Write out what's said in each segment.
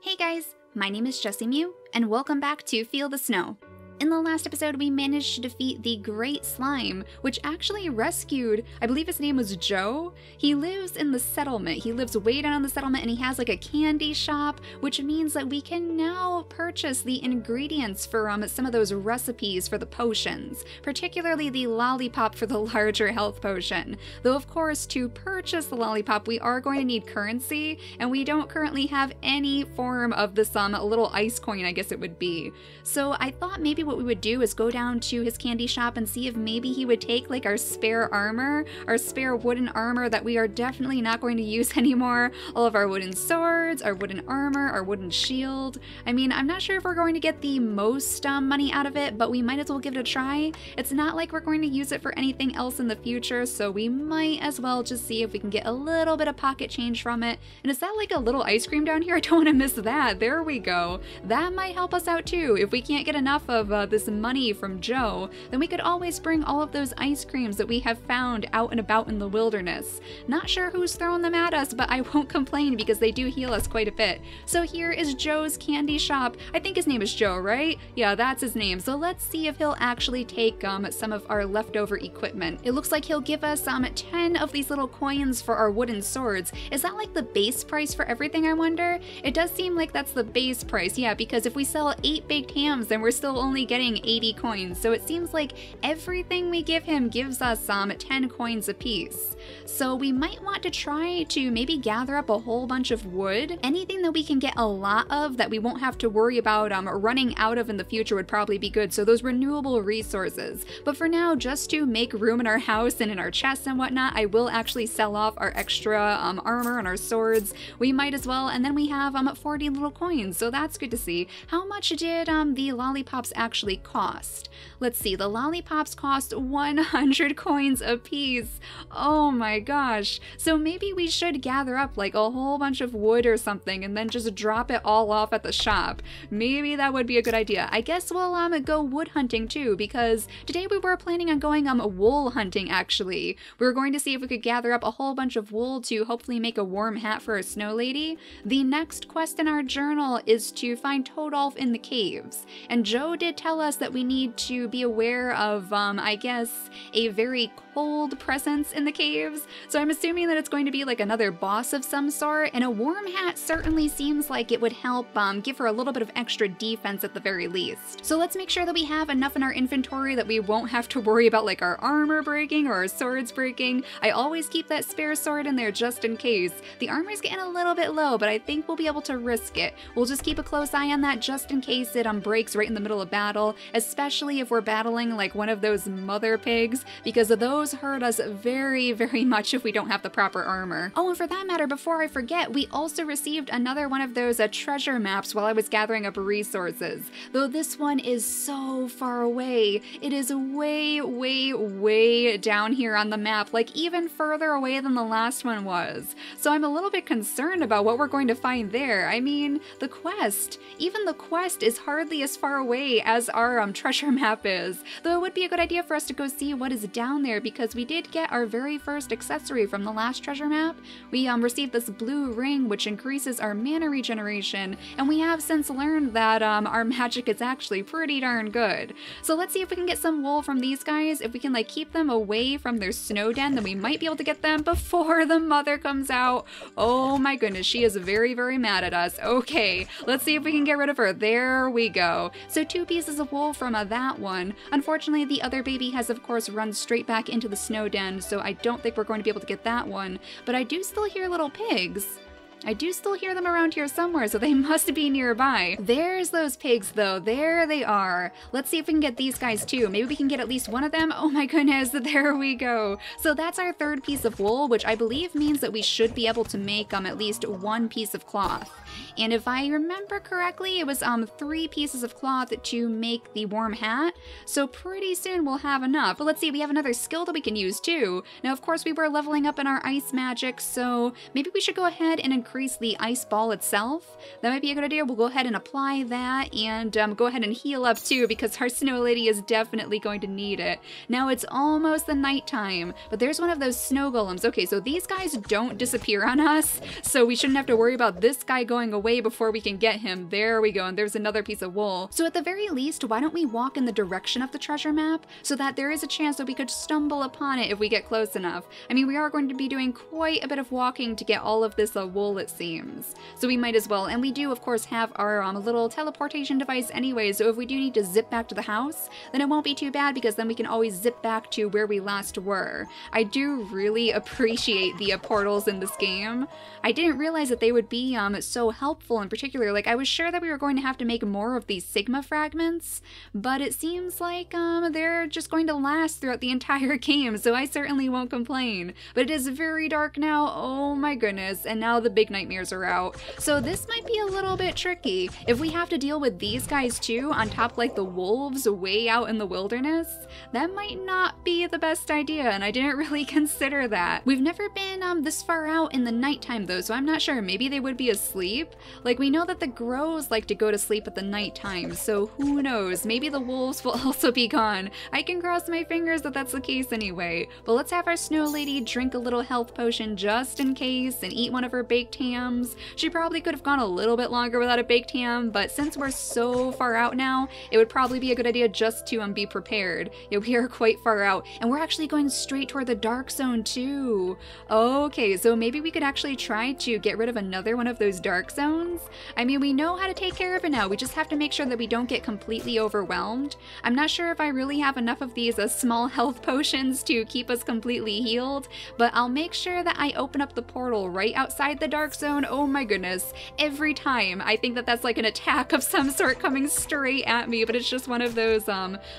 Hey guys, my name is JessiMew, and welcome back to Feel the Snow. In the last episode, we managed to defeat the Great Slime, which actually rescued, I believe his name was Joe. He lives in the settlement. He lives way down in the settlement, and he has like a candy shop, which means that we can now purchase the ingredients for some of those recipes for the potions, particularly the lollipop for the larger health potion. Though of course, to purchase the lollipop, we are going to need currency, and we don't currently have any form of this little ice coin, I guess it would be. So I thought maybe what we would do is go down to his candy shop and see if maybe he would take like our spare armor, our spare wooden armor that we are definitely not going to use anymore, all of our wooden swords, our wooden armor, our wooden shield. I mean, I'm not sure if we're going to get the most money out of it, but we might as well give it a try. It's not like we're going to use it for anything else in the future, so we might as well just see if we can get a little bit of pocket change from it. And is that like a little ice cream down here? I don't want to miss that. There we go. That might help us out too. If we can't get enough of this money from Joe, then we could always bring all of those ice creams that we have found out and about in the wilderness. Not sure who's throwing them at us, but I won't complain because they do heal us quite a bit. So here is Joe's candy shop. I think his name is Joe, right? Yeah, that's his name. So let's see if he'll actually take some of our leftover equipment. It looks like he'll give us 10 of these little coins for our wooden swords. Is that like the base price for everything, I wonder? It does seem like that's the base price, yeah, because if we sell 8 baked hams, then we're still only getting 80 coins, so it seems like everything we give him gives us 10 coins apiece. So we might want to try to maybe gather up a whole bunch of wood. Anything that we can get a lot of that we won't have to worry about running out of in the future would probably be good, so those renewable resources. But for now, just to make room in our house and in our chests and whatnot, I will actually sell off our extra armor and our swords. We might as well, and then we have 40 little coins, so that's good to see. How much did the lollipops actually cost? Let's see, the lollipops cost 100 coins a piece. Oh my gosh. So maybe we should gather up like a whole bunch of wood or something and then just drop it all off at the shop. Maybe that would be a good idea. I guess we'll go wood hunting too, because today we were planning on going wool hunting actually. We were going to see if we could gather up a whole bunch of wool to hopefully make a warm hat for a snow lady. The next quest in our journal is to find Toadolf in the caves. And Joe did tell us that we need to be aware of, I guess, a very cold presence in the caves. So I'm assuming that it's going to be like another boss of some sort, and a warm hat certainly seems like it would help give her a little bit of extra defense at the very least. So let's make sure that we have enough in our inventory that we won't have to worry about like our armor breaking or our swords breaking. I always keep that spare sword in there just in case. The armor's getting a little bit low, but I think we'll be able to risk it. We'll just keep a close eye on that just in case it breaks right in the middle of battle, especially if we're battling like one of those mother pigs, because those hurt us very, very much if we don't have the proper armor. Oh, and for that matter, before I forget, we also received another one of those treasure maps while I was gathering up resources. Though this one is so far away. It is way, way, way down here on the map, like even further away than the last one was. So I'm a little bit concerned about what we're going to find there. I mean, the quest, even the quest is hardly as far away as our treasure map is. Though it would be a good idea for us to go see what is down there, because we did get our very first accessory from the last treasure map. We received this blue ring, which increases our mana regeneration, and we have since learned that our magic is actually pretty darn good. So let's see if we can get some wool from these guys. If we can like keep them away from their snow den, then we might be able to get them before the mother comes out. Oh my goodness, she is very, very mad at us. Okay, let's see if we can get rid of her. There we go. So 2 pieces of wool from that one. Unfortunately, the other baby has of course run straight back into the snow den, so I don't think we're going to be able to get that one. But I do still hear little pigs. I do still hear them around here somewhere, so they must be nearby. There's those pigs though, there they are. Let's see if we can get these guys too. Maybe we can get at least one of them. Oh my goodness, there we go. So that's our 3rd piece of wool, which I believe means that we should be able to make at least 1 piece of cloth. And if I remember correctly, it was 3 pieces of cloth to make the warm hat. So pretty soon we'll have enough. But let's see, we have another skill that we can use too. Now of course we were leveling up in our ice magic, so maybe we should go ahead and increase increase the ice ball itself. That might be a good idea. We'll go ahead and apply that and go ahead and heal up too, because our snow lady is definitely going to need it. Now it's almost the nighttime, but there's one of those snow golems. Okay, so these guys don't disappear on us, so we shouldn't have to worry about this guy going away before we can get him. There we go, and there's another piece of wool. So at the very least, why don't we walk in the direction of the treasure map so that there is a chance that we could stumble upon it if we get close enough. I mean, we are going to be doing quite a bit of walking to get all of this wool, it seems. So we might as well, and we do of course have our little teleportation device anyway, so if we do need to zip back to the house, then it won't be too bad, because then we can always zip back to where we last were. I do really appreciate the portals in this game. I didn't realize that they would be so helpful in particular. Like, I was sure that we were going to have to make more of these Sigma fragments, but it seems like they're just going to last throughout the entire game, so I certainly won't complain. But it is very dark now, oh my goodness, and now the big nightmares are out. So this might be a little bit tricky. If we have to deal with these guys too, on top like the wolves way out in the wilderness, that might not be the best idea, and I didn't really consider that. We've never been this far out in the nighttime though, so I'm not sure. Maybe they would be asleep? Like, we know that the grows like to go to sleep at the nighttime, so who knows? Maybe the wolves will also be gone. I can cross my fingers that that's the case anyway. But let's have our snow lady drink a little health potion just in case and eat one of her baked hams. She probably could have gone a little bit longer without a baked ham, but since we're so far out now, it would probably be a good idea just to be prepared. Yeah, we are quite far out, and we're actually going straight toward the dark zone too. Okay, so maybe we could actually try to get rid of another one of those dark zones. I mean, we know how to take care of it now. We just have to make sure that we don't get completely overwhelmed. I'm not sure if I really have enough of these small health potions to keep us completely healed, but I'll make sure that I open up the portal right outside the dark zone. Oh my goodness, every time I think that that's like an attack of some sort coming straight at me, but it's just one of those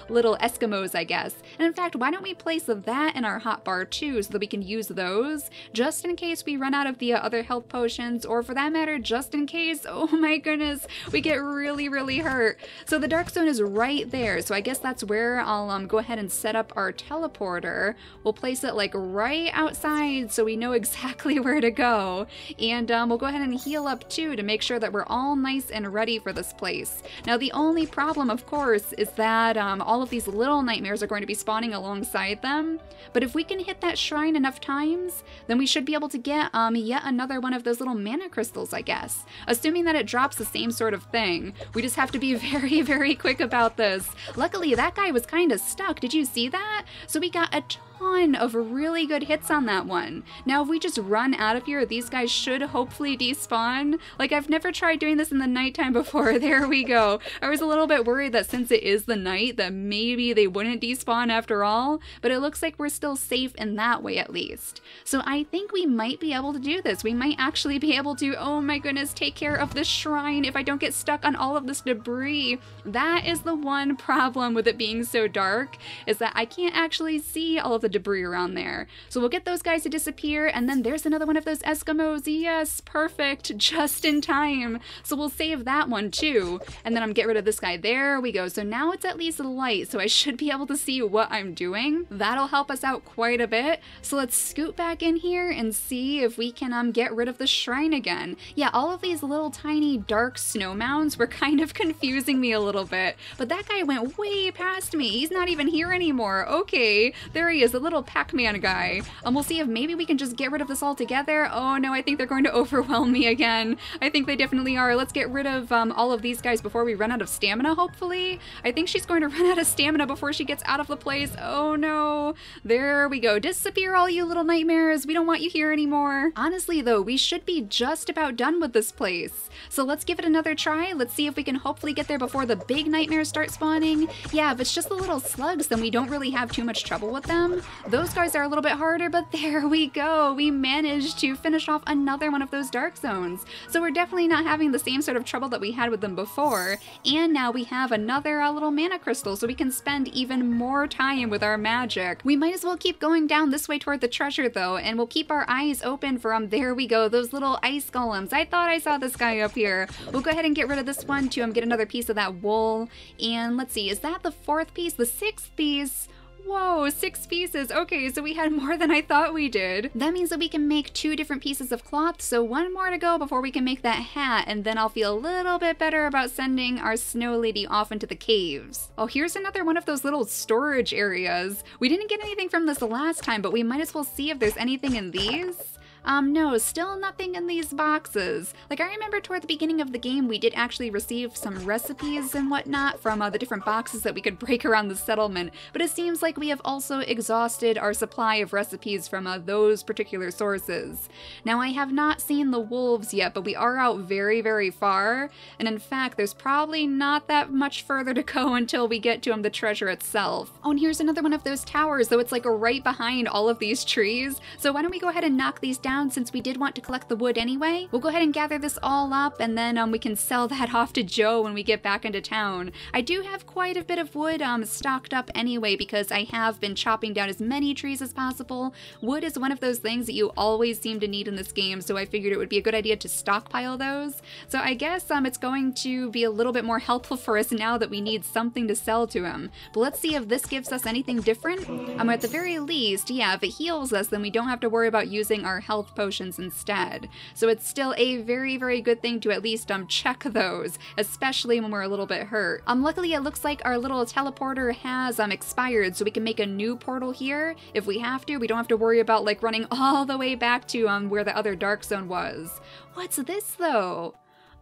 little Eskimos, I guess. And in fact, why don't we place that in our hotbar too, so that we can use those just in case we run out of the other health potions, or for that matter, just in case, oh my goodness, we get really hurt. So the dark zone is right there, so I guess that's where I'll go ahead and set up our teleporter. We'll place it like right outside so we know exactly where to go, and we'll go ahead and heal up too to make sure that we're all nice and ready for this place. Now the only problem, of course, is that all of these little nightmares are going to be spawning alongside them, but if we can hit that shrine enough times, then we should be able to get yet another one of those little mana crystals, I guess. Assuming that it drops the same sort of thing. We just have to be very quick about this. Luckily, that guy was kind of stuck. Did you see that? So we got a ton of really good hits on that one. Now, if we just run out of here, these guys should hopefully despawn. Like, I've never tried doing this in the nighttime before. There we go. I was a little bit worried that since it is the night, that maybe they wouldn't despawn after all, but it looks like we're still safe in that way at least. So I think we might be able to do this. We might actually be able to, oh my goodness, take care of this shrine if I don't get stuck on all of this debris. That is the one problem with it being so dark, is that I can't actually see all of the debris around there. So we'll get those guys to disappear, and then there's another one of those Eskimos. Yes, perfect, just in time. So we'll save that one too, and then I'm get rid of this guy. There we go. So now it's at least light, so I should be able to see what I'm doing. That'll help us out quite a bit. So let's scoot back in here and see if we can get rid of the shrine again. Yeah, all of these little tiny dark snow mounds were kind of confusing me a little bit, but that guy went way past me. He's not even here anymore. Okay, there he is, the little Pac-Man guy. We'll see if maybe we can just get rid of this altogether. Oh no, I think they're going to overwhelm me again. I think they definitely are. Let's get rid of all of these guys before we run out of stamina, hopefully. I think she's going to run out of stamina before she gets out of the place. Oh no. There we go. Disappear, all you little nightmares. We don't want you here anymore. Honestly though, we should be just about done with this place. So let's give it another try. Let's see if we can hopefully get there before the big nightmares start spawning. Yeah, if it's just the little slugs, then we don't really have too much trouble with them. Those guys are a little bit harder, but there we go. We managed to finish off another one of those dark zones. So we're definitely not having the same sort of trouble that we had with them before. And now we have another little mana crystal, so we can spend even more time with our magic. We might as well keep going down this way toward the treasure though, and we'll keep our eyes open for there we go, those little ice golems. I thought I saw this guy up here. We'll go ahead and get rid of this one to get another piece of that wool. And let's see, is that the fourth piece? The sixth piece? Whoa, 6 pieces. Okay, so we had more than I thought we did. That means that we can make 2 different pieces of cloth, so 1 more to go before we can make that hat, and then I'll feel a little bit better about sending our snow lady off into the caves. Oh, here's another one of those little storage areas. We didn't get anything from this last time, but we might as well see if there's anything in these. No, still nothing in these boxes. Like, I remember toward the beginning of the game, we did actually receive some recipes and whatnot from the different boxes that we could break around the settlement, but it seems like we have also exhausted our supply of recipes from those particular sources. Now, I have not seen the wolves yet, but we are out very, very far, and in fact, there's probably not that much further to go until we get to the treasure itself. Oh, and here's another one of those towers, though it's like right behind all of these trees, so why don't we go ahead and knock these down since we did want to collect the wood anyway. We'll go ahead and gather this all up, and then we can sell that off to Joe when we get back into town. I do have quite a bit of wood stocked up anyway because I have been chopping down as many trees as possible. Wood is one of those things that you always seem to need in this game, so I figured it would be a good idea to stockpile those. So I guess it's going to be a little bit more helpful for us now that we need something to sell to him. But let's see if this gives us anything different. At the very least, yeah, if it heals us, then we don't have to worry about using our health potions instead. So it's still a very, very good thing to at least check those, especially when we're a little bit hurt. Luckily it looks like our little teleporter has expired, so we can make a new portal here if we have to. We don't have to worry about like running all the way back to where the other dark zone was. What's this though?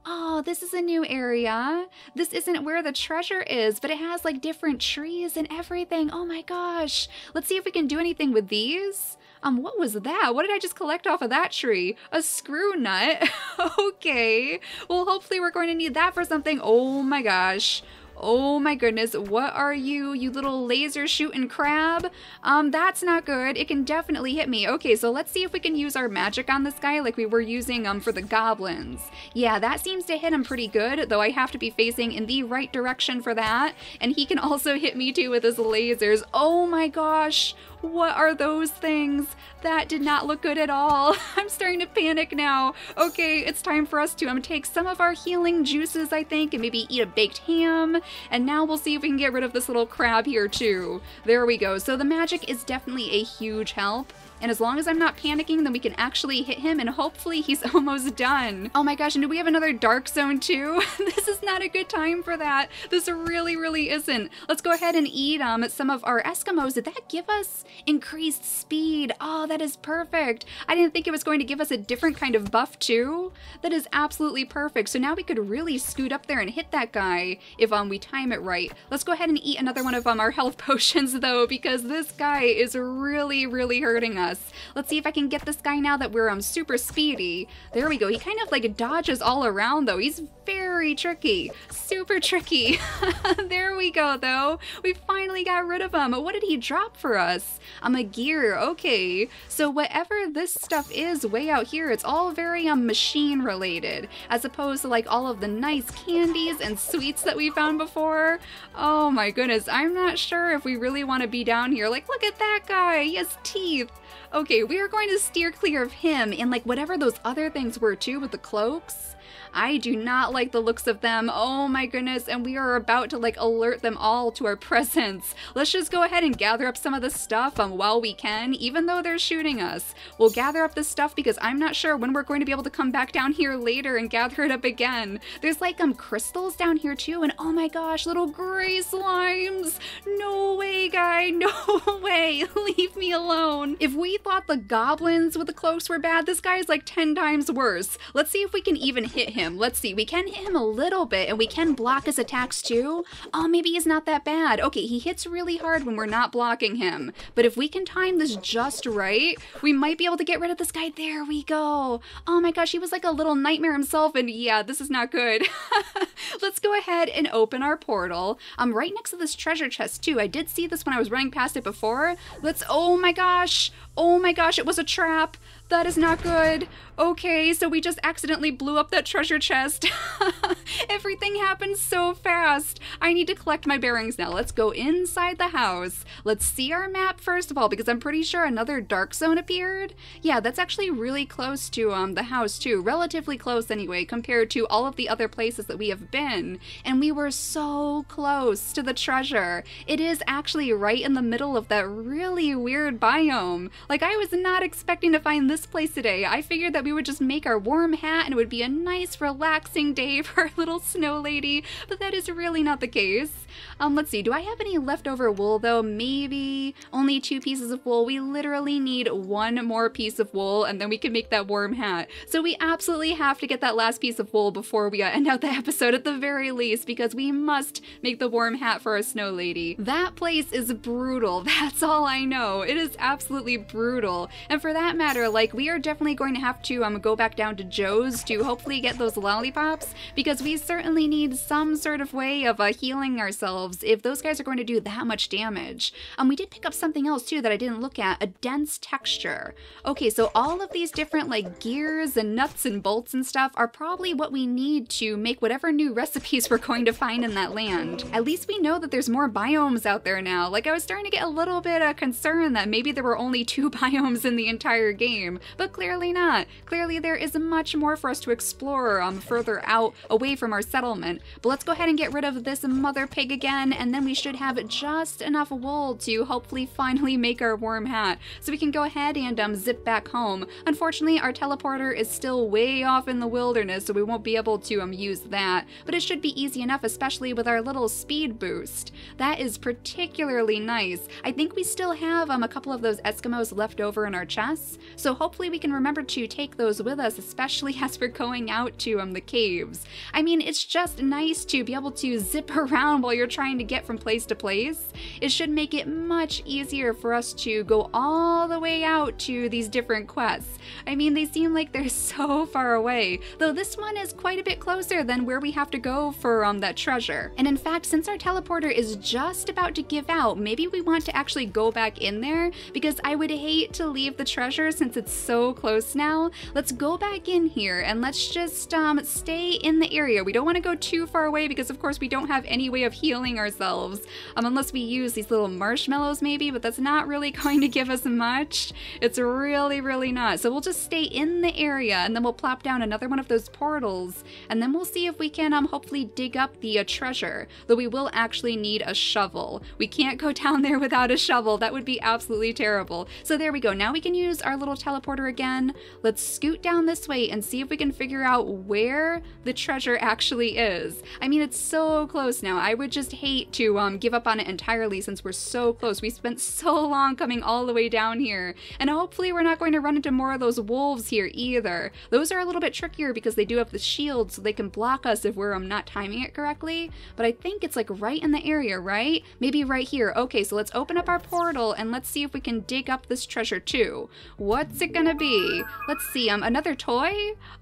Oh, this is a new area. This isn't where the treasure is, but it has like different trees and everything. Oh my gosh. Let's see if we can do anything with these. What was that? What did I just collect off of that tree? A screw nut? Okay. Well, hopefully we're going to need that for something. Oh my gosh. Oh my goodness, what are you, you little laser shooting crab? That's not good. It can definitely hit me. Okay, so let's see if we can use our magic on this guy like we were using for the goblins. Yeah, that seems to hit him pretty good, though I have to be facing in the right direction for that. And he can also hit me too with his lasers. Oh my gosh, what are those things? That did not look good at all. I'm starting to panic now. Okay, it's time for us to take some of our healing juices, I think, and maybe eat a baked ham. And now we'll see if we can get rid of this little crab here too. There we go. So the magic is definitely a huge help. And as long as I'm not panicking, then we can actually hit him and hopefully he's almost done. Oh my gosh, and do we have another dark zone too? This is not a good time for that. This really, really isn't. Let's go ahead and eat some of our Eskimos. Did that give us increased speed? Oh, that is perfect. I didn't think it was going to give us a different kind of buff too. That is absolutely perfect. So now we could really scoot up there and hit that guy if we time it right. Let's go ahead and eat another one of our health potions though, because this guy is really, really hurting us. Let's see if I can get this guy now that we're super speedy. There we go. He kind of like dodges all around though. He's very tricky. Super tricky. There we go though. We finally got rid of him. What did he drop for us? A gear. Okay. So whatever this stuff is way out here, it's all very machine related, as opposed to like all of the nice candies and sweets that we found before. Oh my goodness. I'm not sure if we really want to be down here. Like, look at that guy. He has teeth. Okay, we are going to steer clear of him and like whatever those other things were too with the cloaks. I do not like the looks of them. Oh my goodness, and we are about to like alert them all to our presence. Let's just go ahead and gather up some of this stuff while we can, even though they're shooting us. We'll gather up this stuff because I'm not sure when we're going to be able to come back down here later and gather it up again. There's like crystals down here too, and oh my gosh, little gray slimes. No way, guy, no way. Leave me alone. If we thought the goblins with the cloaks were bad, this guy is like 10 times worse. Let's see if we can even hit him. Let's see, we can hit him a little bit and we can block his attacks too. Oh, maybe he's not that bad. Okay, he hits really hard when we're not blocking him. But if we can time this just right, we might be able to get rid of this guy. There we go. Oh my gosh, he was like a little nightmare himself, and yeah, this is not good. Let's go ahead and open our portal. I'm right next to this treasure chest too. I did see this when I was running past it before. Oh my gosh, it was a trap. that is not good. Okay, so we just accidentally blew up that treasure chest. Everything happened so fast. I need to collect my bearings now. Let's go inside the house. Let's see our map first of all, because I'm pretty sure another dark zone appeared. Yeah, that's actually really close to the house too. Relatively close anyway, compared to all of the other places that we have been. And we were so close to the treasure. It is actually right in the middle of that really weird biome. Like, I was not expecting to find this place today. I figured that we would just make our warm hat and it would be a nice relaxing day for our little snow lady, but that is really not the case. Let's see, do I have any leftover wool though? Maybe only 2 pieces of wool. We literally need 1 more piece of wool and then we can make that warm hat. So we absolutely have to get that last piece of wool before we end out the episode at the very least, because we must make the warm hat for our snow lady. That place is brutal. That's all I know. It is absolutely brutal. And for that matter, like, we are definitely going to have to go back down to Joe's to hopefully get those lollipops, because we certainly need some sort of way of healing ourselves if those guys are going to do that much damage. We did pick up something else too that I didn't look at, a dense texture. Okay, so all of these different like gears and nuts and bolts and stuff are probably what we need to make whatever new recipes we're going to find in that land. At least we know that there's more biomes out there now. Like, I was starting to get a little bit concerned that maybe there were only 2 biomes in the entire game, but clearly not. Clearly there is much more for us to explore further out away from our settlement. But let's go ahead and get rid of this mother pig again, and then we should have just enough wool to hopefully finally make our warm hat, so we can go ahead and zip back home. Unfortunately, our teleporter is still way off in the wilderness, so we won't be able to use that, but it should be easy enough, especially with our little speed boost. That is particularly nice. I think we still have a couple of those Eskimos left over in our chests, so hopefully we can remember to take those with us, especially as we're going out to the caves. I mean, it's just nice to be able to zip around while you're trying to get from place to place. It should make it much easier for us to go all the way out to these different quests. I mean, they seem like they're so far away, though this one is quite a bit closer than where we have to go for that treasure. And in fact, since our teleporter is just about to give out, maybe we want to actually go back in there, because I would hate to leave the treasure since it's so close now. Let's go back in here and let's just stay in the area. We don't want to go too far away because of course we don't have any way of healing ourselves, unless we use these little marshmallows maybe, but that's not really going to give us much. It's really not. So we'll just stay in the area and then we'll plop down another one of those portals, and then we'll see if we can hopefully dig up the treasure, though we will actually need a shovel. We can't go down there without a shovel. That would be absolutely terrible. So there we go. Now we can use our little teleporter again. Let's scoot down this way and see if we can figure out where the treasure actually is. I mean, it's so close now. I would just hate to give up on it entirely since we're so close. We spent so long coming all the way down here, and hopefully we're not going to run into more of those wolves here either. Those are a little bit trickier because they do have the shield, so they can block us if we're not timing it correctly, but I think it's like right in the area, right? Maybe right here. Okay, so let's open up our portal and let's see if we can dig up this treasure too. What's it gonna be? Let's see, another toy?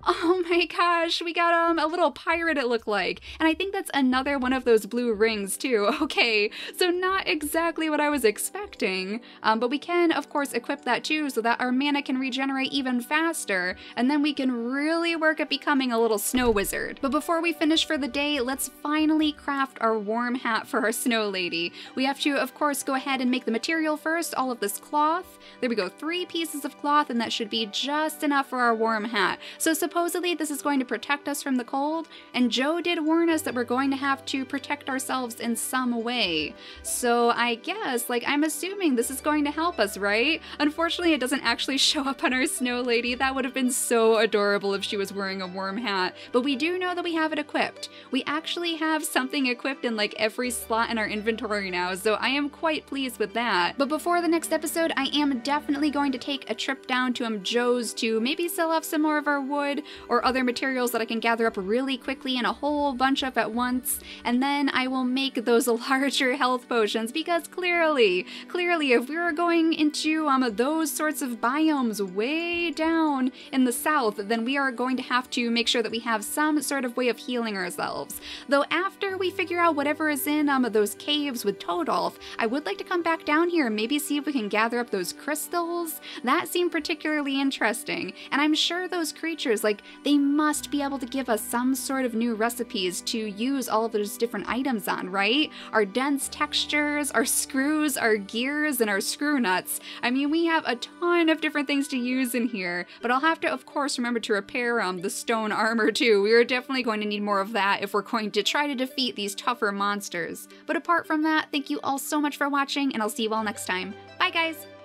Oh my gosh, we got a little pirate it looked like, and I think that's another one of those blue rings too. Okay, so not exactly what I was expecting, but we can of course equip that too so that our mana can regenerate even faster, and then we can really work at becoming a little snow wizard. But before we finish for the day, let's finally craft our warm hat for our snow lady. We have to of course go ahead and make the material first, all of this cloth. There we go, 3 pieces of cloth, and that should be just enough for our warm hat. So supposedly this is going to protect us from the cold, and Joe did warn us that we're going to have to protect ourselves in some way. So I guess, like, I'm assuming this is going to help us, right? Unfortunately, it doesn't actually show up on our snow lady. That would have been so adorable if she was wearing a warm hat, but we do know that we have it equipped. We actually have something equipped in like every slot in our inventory now, so I am quite pleased with that. But before the next episode, I am definitely going to take a trip down to Joe's to maybe sell off some more of our wood or other materials that I can gather up really quickly and a whole bunch of at once, and then I will make those larger health potions, because clearly if we were going into those sorts of biomes way down in the south, then we are going to have to make sure that we have some sort of way of healing ourselves. Though after we figure out whatever is in those caves with Toadolf, I would like to come back down here and maybe see if we can gather up those crystals. That seemed particularly particularly interesting. And I'm sure those creatures, like, they must be able to give us some sort of new recipes to use all of those different items on, right? Our dense textures, our screws, our gears, and our screw nuts. I mean, we have a ton of different things to use in here, but I'll have to, of course, remember to repair the stone armor too. We are definitely going to need more of that if we're going to try to defeat these tougher monsters. But apart from that, thank you all so much for watching, and I'll see you all next time. Bye, guys!